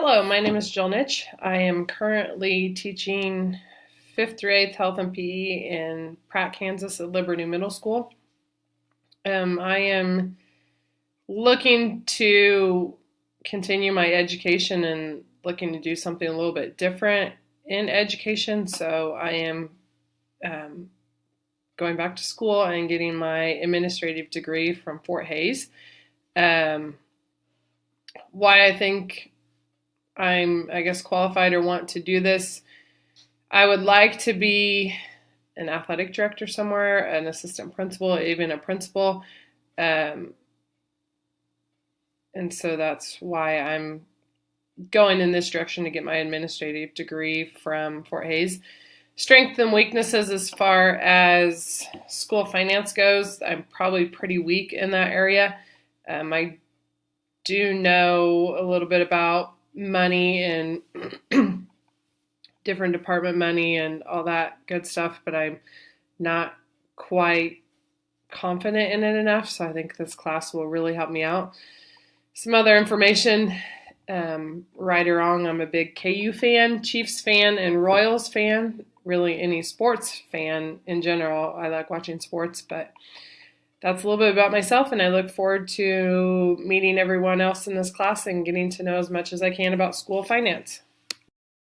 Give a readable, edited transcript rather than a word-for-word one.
Hello, my name is Jill Nitch. I am currently teaching 5th through 8th Health and PE in Pratt, Kansas at Liberty Middle School. I am looking to continue my education and looking to do something a little bit different in education. So I am going back to school and getting my administrative degree from Fort Hays. Why I think I guess, qualified or want to do this. I would like to be an athletic director somewhere, an assistant principal, even a principal. And so that's why I'm going in this direction to get my administrative degree from Fort Hays. Strengths and weaknesses as far as school finance goes, I'm probably pretty weak in that area. I do know a little bit about money and different department money and all that good stuff, but I'm not quite confident in it enough, so I think this class will really help me out. Some other information, right or wrong, I'm a big KU fan, Chiefs fan, and Royals fan, really any sports fan in general. I like watching sports, but that's a little bit about myself, and I look forward to meeting everyone else in this class and getting to know as much as I can about school finance.